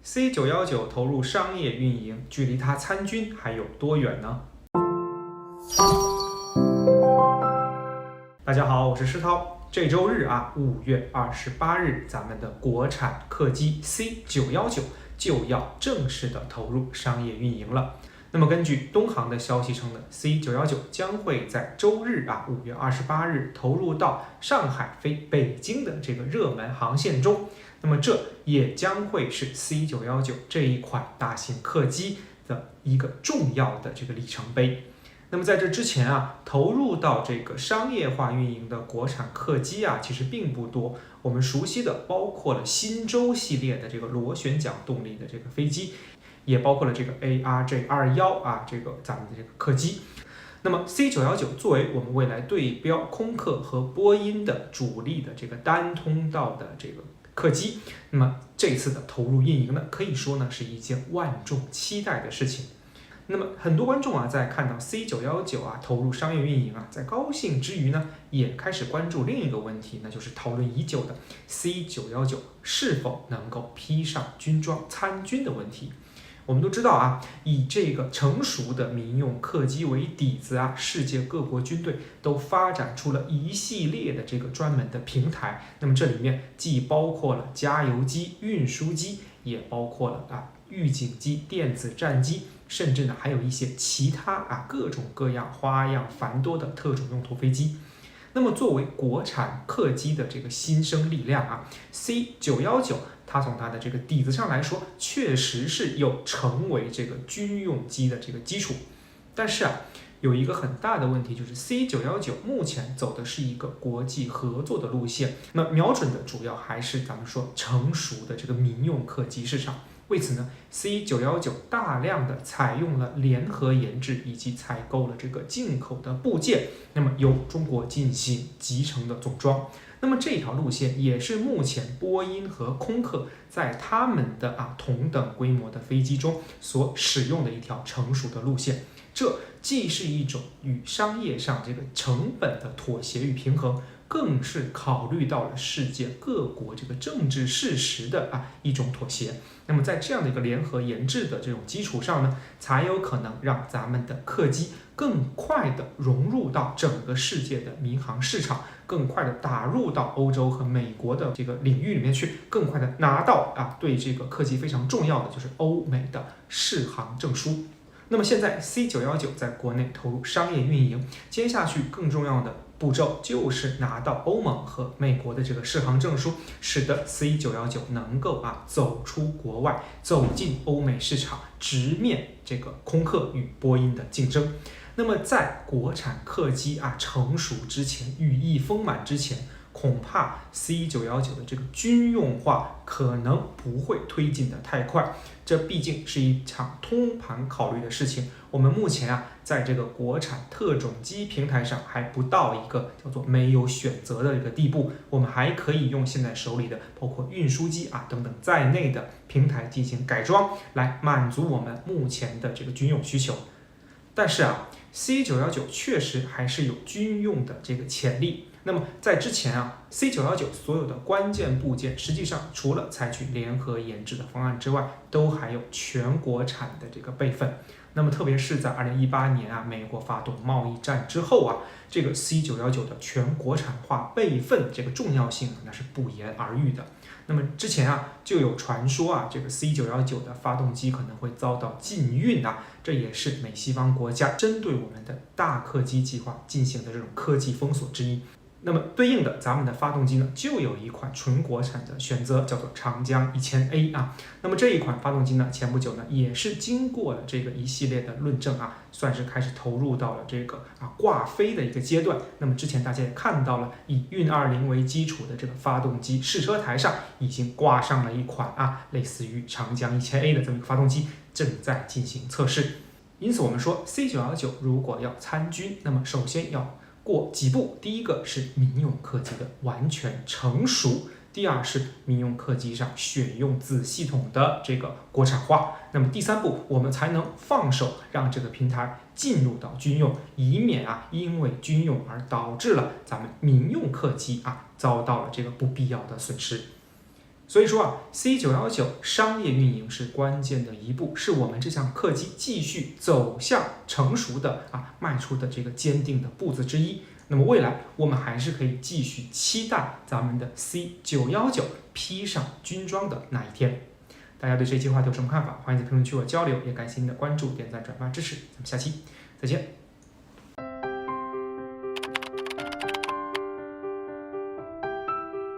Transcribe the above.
C919投入商业运营，距离它参军还有多远呢？大家好，我是施涛。这周日5月28日，咱们的国产客机 C919就要正式的投入商业运营了。那么根据东航的消息称呢 ，C919将会在周日5月28日投入到上海飞北京的这个热门航线中。那么这也将会是 C919这一款大型客机的一个重要的这个里程碑。那么在这之前投入到这个商业化运营的国产客机其实并不多。我们熟悉的包括了新舟系列的这个螺旋桨动力的这个飞机，也包括了这个 ARJ21这个咱们的这个客机。那么 C919作为我们未来对标空客和波音的主力的这个单通道的这个客机，那么这次的投入运营呢，可以说呢是一件万众期待的事情。那么很多观众在看到 C919投入商业运营在高兴之余呢，也开始关注另一个问题，那就是讨论已久的 C919是否能够披上军装参军的问题。我们都知道以这个成熟的民用客机为底子世界各国军队都发展出了一系列的这个专门的平台。那么这里面既包括了加油机、运输机，也包括了预警机、电子战机，甚至呢还有一些其他各种各样花样繁多的特种用途飞机。那么作为国产客机的这个新生力量C919它从它的这个底子上来说，确实是有成为这个军用机的这个基础。但是有一个很大的问题，就是 C919目前走的是一个国际合作的路线，那瞄准的主要还是咱们说成熟的这个民用客机市场。为此呢 ，C919大量的采用了联合研制以及采购了这个进口的部件，那么由中国进行集成的总装。那么这条路线也是目前波音和空客在他们的同等规模的飞机中所使用的一条成熟的路线。这既是一种与商业上这个成本的妥协与平衡，更是考虑到了世界各国这个政治事实的一种妥协。那么在这样的一个联合研制的这种基础上呢，才有可能让咱们的客机更快的融入到整个世界的民航市场，更快的打入到欧洲和美国的这个领域里面去，更快的拿到对这个客机非常重要的就是欧美的适航证书。那么现在 C919在国内投入商业运营，接下去更重要的步骤就是拿到欧盟和美国的这个适航证书，使得 C919能够走出国外，走进欧美市场，直面这个空客与波音的竞争。那么在国产客机成熟之前，羽翼丰满之前，恐怕 C919的这个军用化可能不会推进的太快，这毕竟是一场通盘考虑的事情。我们目前在这个国产特种机平台上还不到一个叫做没有选择的一个地步，我们还可以用现在手里的包括运输机等等在内的平台进行改装，来满足我们目前的这个军用需求。但是C919确实还是有军用的这个潜力。那么在之前C919所有的关键部件，实际上除了采取联合研制的方案之外，都还有全国产的这个备份。那么特别是在2018年美国发动贸易战之后这个 C919的全国产化备份这个重要性那是不言而喻的。那么之前就有传说这个 C919的发动机可能会遭到禁运这也是美西方国家针对我们的大客机计划进行的这种科技封锁之一。那么对应的咱们的发动机呢，就有一款纯国产的选择，叫做长江1000A 那么这一款发动机呢，前不久呢也是经过了这个一系列的论证算是开始投入到了这个挂飞的一个阶段。那么之前大家也看到了，以运20为基础的这个发动机试车台上已经挂上了一款类似于长江1000A 的这么一个发动机，正在进行测试。因此我们说 C919如果要参军，那么首先要过几步。第一个是民用客机的完全成熟，第二是民用客机上选用子系统的这个国产化，那么第三步我们才能放手让这个平台进入到军用，以免因为军用而导致了咱们民用客机遭到了这个不必要的损失。所以说啊，C919商业运营是关键的一步，是我们这项客机继续走向成熟的迈出的这个坚定的步子之一。那么未来我们还是可以继续期待咱们的 C919披上军装的那一天。大家对这期话题有什么看法？欢迎在评论区和我交流，也感谢您的关注、点赞、转发支持。咱们下期再见。